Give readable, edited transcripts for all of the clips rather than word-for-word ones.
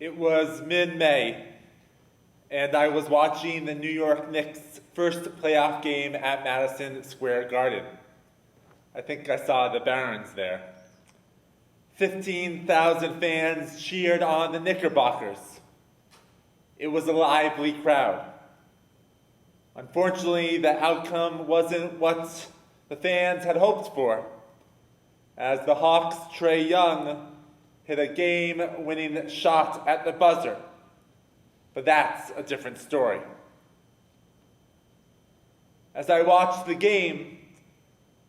It was mid-May, and I was watching the New York Knicks' first playoff game at Madison Square Garden. I think I saw the Barons there. 15,000 fans cheered on the Knickerbockers. It was a lively crowd. Unfortunately, the outcome wasn't what the fans had hoped for, as the Hawks' Trae Young hit a game-winning shot at the buzzer. But that's a different story. As I watched the game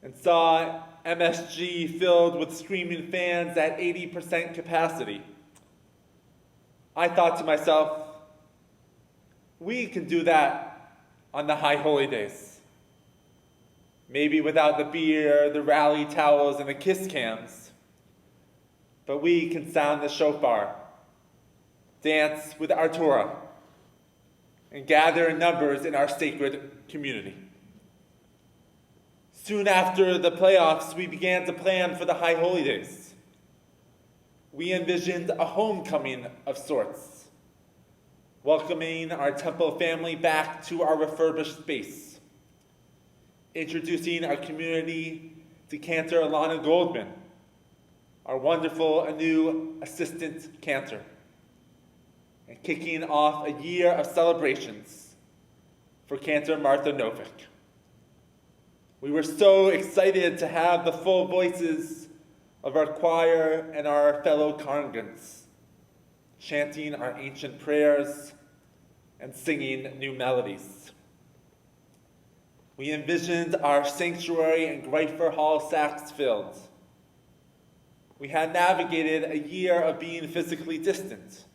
and saw MSG filled with screaming fans at 80% capacity, I thought to myself, we can do that on the high holy days. Maybe without the beer, the rally towels, and the kiss cams, but we can sound the shofar, dance with our Torah, and gather in numbers in our sacred community. Soon after the playoffs, we began to plan for the high holy days. We envisioned a homecoming of sorts, welcoming our temple family back to our refurbished space, introducing our community to Cantor Alana Goldman, our wonderful new assistant cantor, and kicking off a year of celebrations for Cantor Martha Novick. We were so excited to have the full voices of our choir and our fellow congregants chanting our ancient prayers and singing new melodies. We envisioned our sanctuary and Greifer Hall sacks filled. We had navigated a year of being physically distant.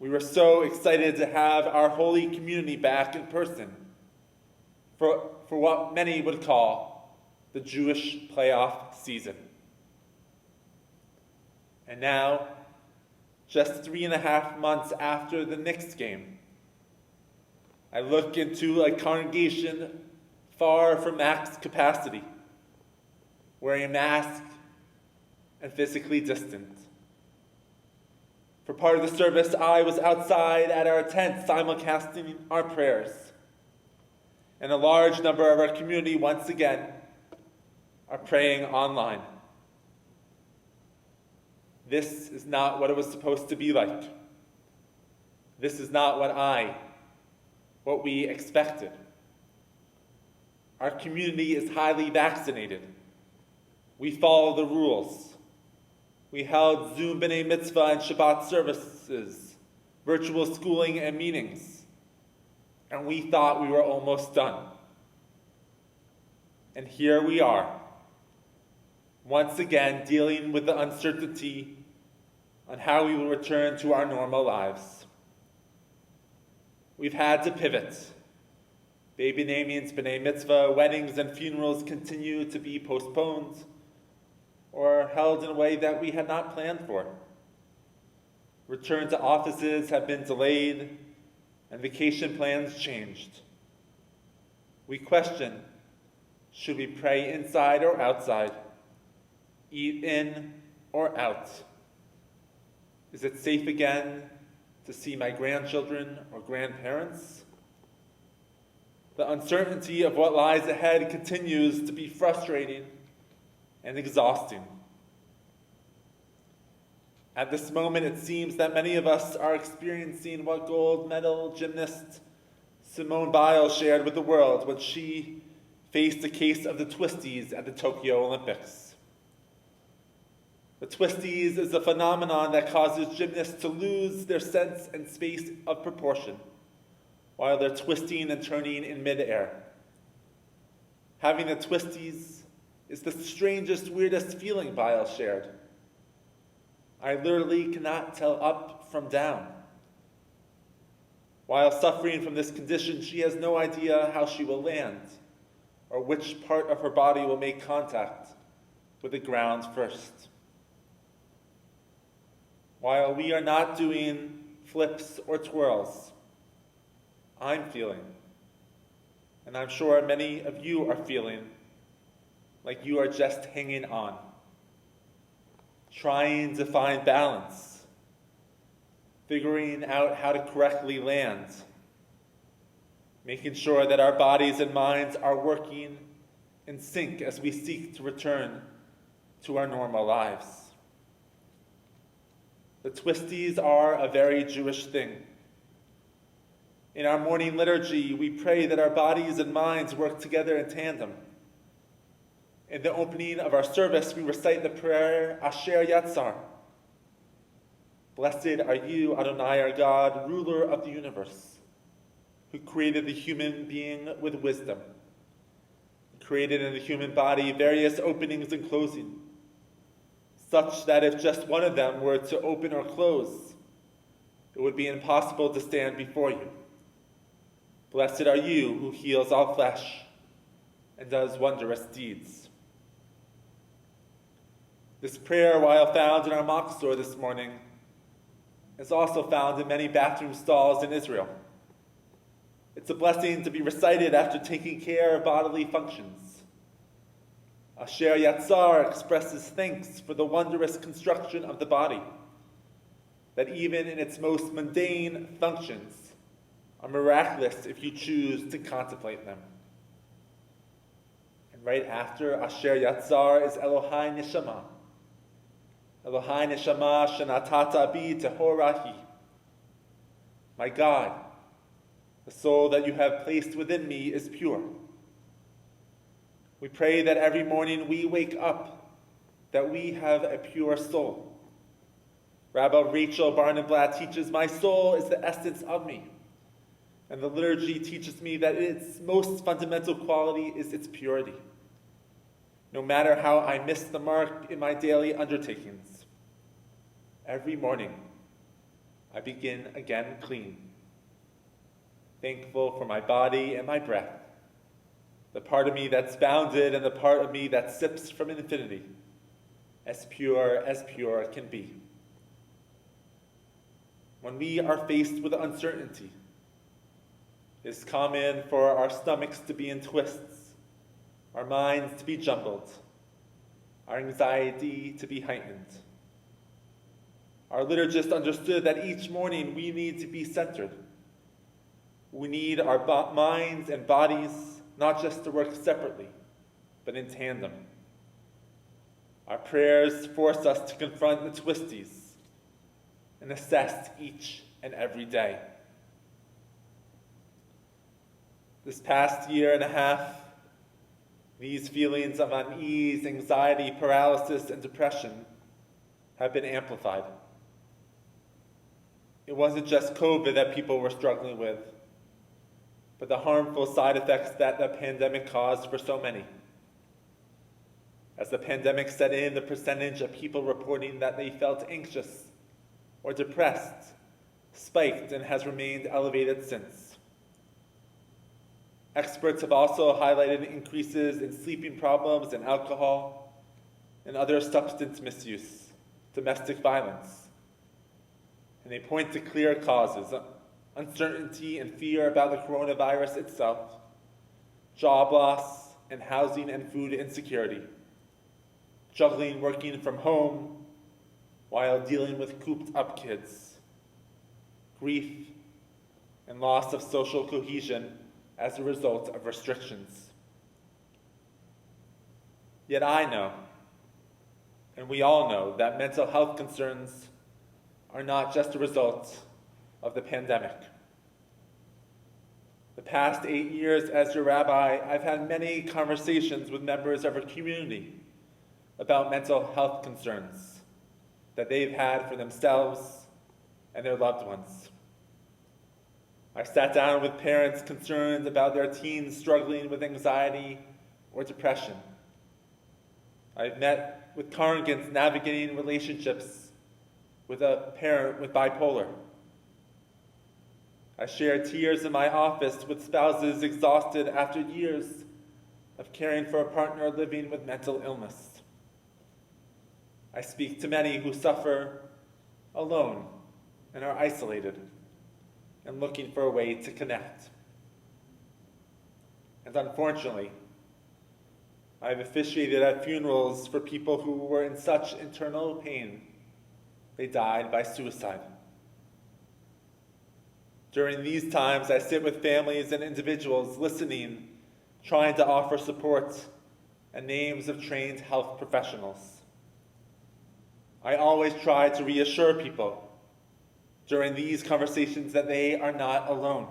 We were so excited to have our holy community back in person for what many would call the Jewish playoff season. And now, just 3.5 months after the Knicks game, I look into a congregation far from max capacity, wearing a mask and physically distant. For part of the service, I was outside at our tent simulcasting our prayers. And a large number of our community, once again, are praying online. This is not what it was supposed to be like. This is not what we expected. Our community is highly vaccinated. We follow the rules. We held Zoom B'nai Mitzvah and Shabbat services, virtual schooling and meetings. And we thought we were almost done. And here we are, once again dealing with the uncertainty on how we will return to our normal lives. We've had to pivot. Baby namings, B'nai Mitzvah, weddings, and funerals continue to be postponed or held in a way that we had not planned for. Return to offices have been delayed, and vacation plans changed. We question, should we pray inside or outside? Eat in or out? Is it safe again to see my grandchildren or grandparents? The uncertainty of what lies ahead continues to be frustrating and exhausting. At this moment, it seems that many of us are experiencing what gold medal gymnast Simone Biles shared with the world when she faced a case of the twisties at the Tokyo Olympics. The twisties is a phenomenon that causes gymnasts to lose their sense and space of proportion while they're twisting and turning in midair. Having the twisties is the strangest, weirdest feeling, Biles shared. I literally cannot tell up from down. While suffering from this condition, she has no idea how she will land or which part of her body will make contact with the ground first. While we are not doing flips or twirls, I'm feeling, and I'm sure many of you are feeling, like you are just hanging on, trying to find balance, figuring out how to correctly land, making sure that our bodies and minds are working in sync as we seek to return to our normal lives. The twisties are a very Jewish thing. In our morning liturgy, we pray that our bodies and minds work together in tandem. In the opening of our service, we recite the prayer, Asher Yatzar. Blessed are you, Adonai, our God, ruler of the universe, who created the human being with wisdom, created in the human body various openings and closings, such that if just one of them were to open or close, it would be impossible to stand before you. Blessed are you who heals all flesh and does wondrous deeds. This prayer, while found in our mock store this morning, is also found in many bathroom stalls in Israel. It's a blessing to be recited after taking care of bodily functions. Asher Yatzar expresses thanks for the wondrous construction of the body, that even in its most mundane functions are miraculous if you choose to contemplate them. And right after Asher Yatzar is Elohai Neshama. Elohai Neshama Shenatata Bi Tehorahi. My God, the soul that you have placed within me is pure. We pray that every morning we wake up, that we have a pure soul. Rabbi Rachel Barnablatt teaches, my soul is the essence of me. And the liturgy teaches me that its most fundamental quality is its purity. No matter how I miss the mark in my daily undertakings, every morning I begin again clean, thankful for my body and my breath, the part of me that's bounded and the part of me that sips from infinity, as pure can be. When we are faced with uncertainty, it's common for our stomachs to be in twists, our minds to be jumbled, our anxiety to be heightened. Our liturgist understood that each morning we need to be centered. We need our minds and bodies not just to work separately, but in tandem. Our prayers force us to confront the twisties and assess each and every day. This past year and a half, these feelings of unease, anxiety, paralysis, and depression have been amplified. It wasn't just COVID that people were struggling with, but the harmful side effects that the pandemic caused for so many. As the pandemic set in, the percentage of people reporting that they felt anxious or depressed spiked and has remained elevated since. Experts have also highlighted increases in sleeping problems and alcohol and other substance misuse, domestic violence. And they point to clear causes: uncertainty and fear about the coronavirus itself, job loss, and housing and food insecurity, juggling working from home while dealing with cooped-up kids, grief, and loss of social cohesion as a result of restrictions. Yet I know, and we all know, that mental health concerns are not just a result of the pandemic. The past 8 years as your rabbi, I've had many conversations with members of our community about mental health concerns that they've had for themselves and their loved ones. I sat down with parents concerned about their teens struggling with anxiety or depression. I've met with congregants navigating relationships with a parent with bipolar. I share tears in my office with spouses exhausted after years of caring for a partner living with mental illness. I speak to many who suffer alone and are isolated and looking for a way to connect. And unfortunately, I've officiated at funerals for people who were in such internal pain they died by suicide. During these times, I sit with families and individuals listening, trying to offer support and names of trained health professionals. I always try to reassure people during these conversations that they are not alone.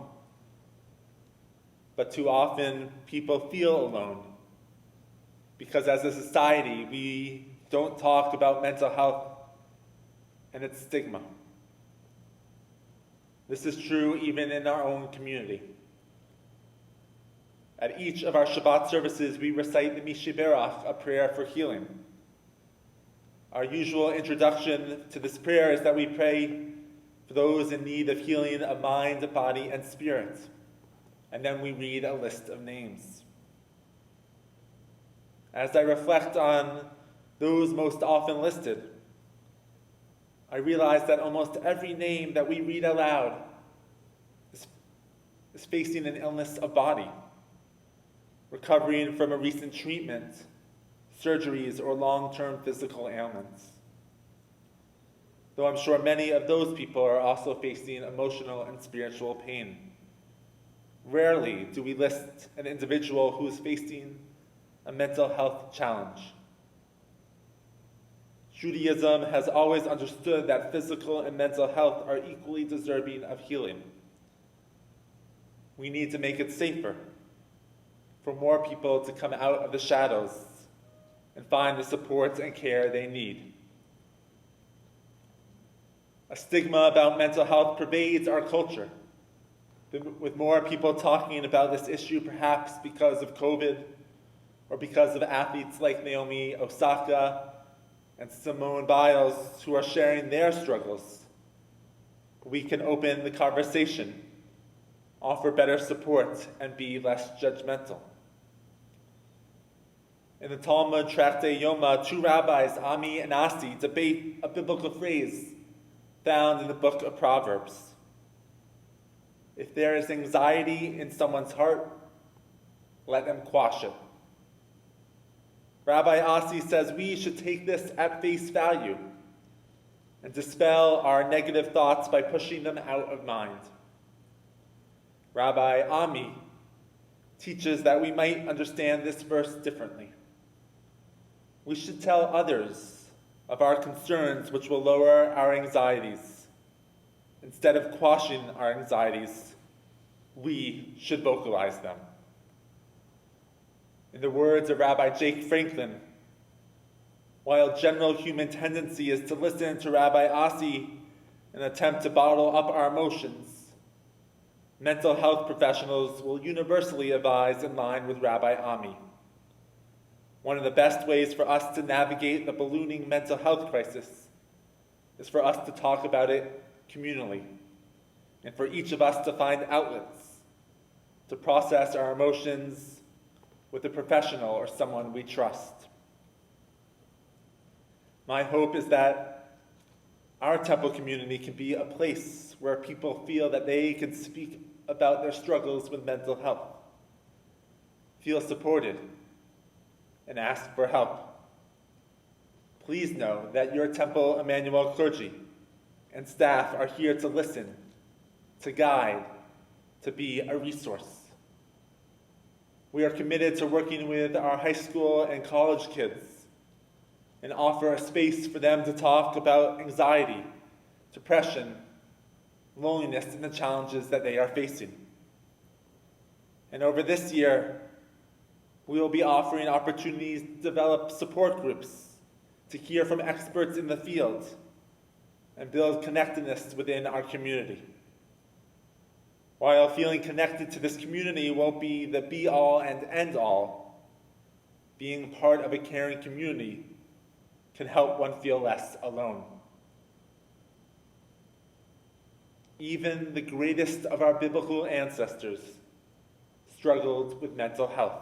But too often, people feel alone because as a society, we don't talk about mental health and its stigma. This is true even in our own community. At each of our Shabbat services, we recite the Mishiberach, a prayer for healing. Our usual introduction to this prayer is that we pray for those in need of healing of mind, body, and spirit. And then we read a list of names. As I reflect on those most often listed, I realize that almost every name that we read aloud is facing an illness of body, recovering from a recent treatment, surgeries, or long-term physical ailments. Though I'm sure many of those people are also facing emotional and spiritual pain. Rarely do we list an individual who is facing a mental health challenge. Judaism has always understood that physical and mental health are equally deserving of healing. We need to make it safer for more people to come out of the shadows and find the support and care they need. A stigma about mental health pervades our culture, with more people talking about this issue perhaps because of COVID or because of athletes like Naomi Osaka and Simone Biles who are sharing their struggles. We can open the conversation, offer better support, and be less judgmental. In the Talmud Tractate Yoma, two rabbis, Ami and Asi, debate a biblical phrase found in the book of Proverbs. If there is anxiety in someone's heart, let them quash it. Rabbi Asi says we should take this at face value and dispel our negative thoughts by pushing them out of mind. Rabbi Ami teaches that we might understand this verse differently. We should tell others of our concerns which will lower our anxieties. Instead of quashing our anxieties, we should vocalize them. In the words of Rabbi Jake Franklin, while general human tendency is to listen to Rabbi Asi and attempt to bottle up our emotions, mental health professionals will universally advise in line with Rabbi Ami. One of the best ways for us to navigate the ballooning mental health crisis is for us to talk about it communally, and for each of us to find outlets to process our emotions with a professional or someone we trust. My hope is that our temple community can be a place where people feel that they can speak about their struggles with mental health, feel supported, and ask for help. Please know that your Temple Emanu-El clergy and staff are here to listen, to guide, to be a resource. We are committed to working with our high school and college kids and offer a space for them to talk about anxiety, depression, loneliness, and the challenges that they are facing. And over this year, we will be offering opportunities to develop support groups, to hear from experts in the field, and build connectedness within our community. While feeling connected to this community won't be the be-all and end-all, being part of a caring community can help one feel less alone. Even the greatest of our biblical ancestors struggled with mental health.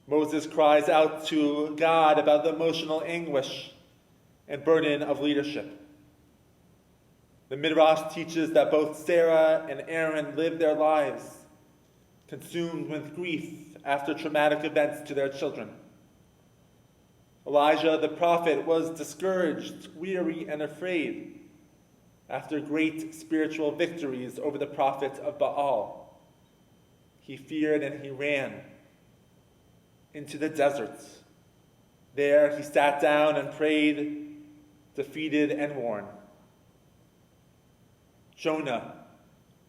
Moses cries out to God about the emotional anguish and burden of leadership. The Midrash teaches that both Sarah and Aaron lived their lives consumed with grief after traumatic events to their children. Elijah the prophet was discouraged, weary, and afraid after great spiritual victories over the prophet of Baal, he feared and he ran into the desert. There he sat down and prayed, defeated and worn. Jonah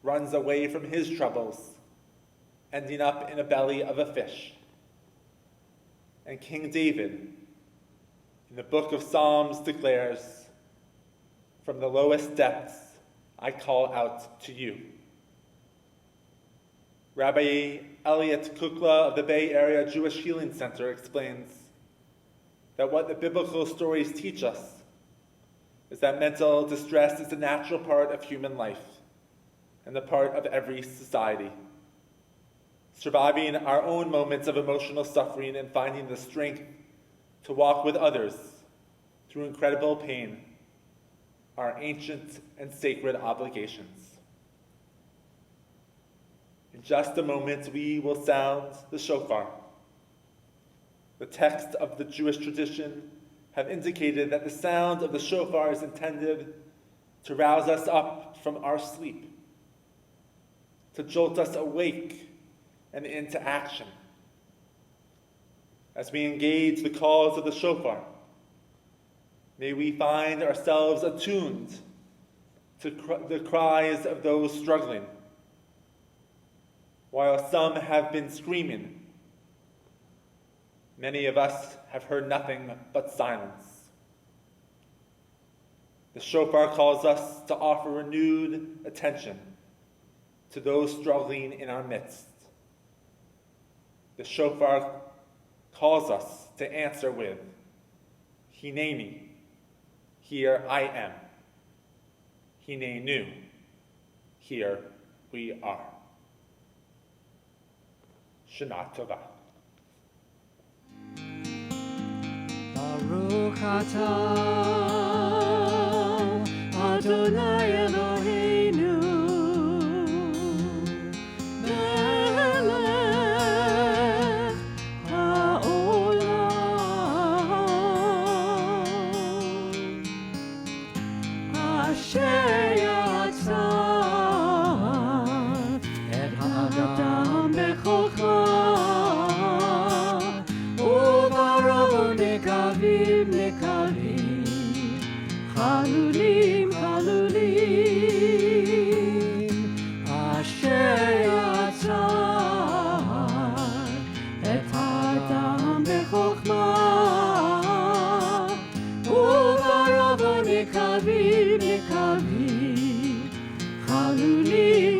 runs away from his troubles, ending up in the belly of a fish. And King David, in the book of Psalms, declares, "From the lowest depths I call out to you." Rabbi Elliot Kukla of the Bay Area Jewish Healing Center explains that what the biblical stories teach us is that mental distress is a natural part of human life and the part of every society. Surviving our own moments of emotional suffering and finding the strength to walk with others through incredible pain are ancient and sacred obligations. In just a moment, we will sound the shofar. The texts of the Jewish tradition have indicated that the sound of the shofar is intended to rouse us up from our sleep, to jolt us awake and into action. As we engage the calls of the shofar, may we find ourselves attuned to the cries of those struggling. While some have been screaming, many of us have heard nothing but silence. The shofar calls us to offer renewed attention to those struggling in our midst. The shofar calls us to answer with, Hineni, here I am. Hinenu, here we are. Shana Tova. Baruch atah Adonai Eloheinu melech haolam asher yatzar et ha'adam bechokmah Nekavim, Chalulim, Chalulim, Asher yatzar et ha'adam bechokmah, uvaravo nekavim, Chalulim,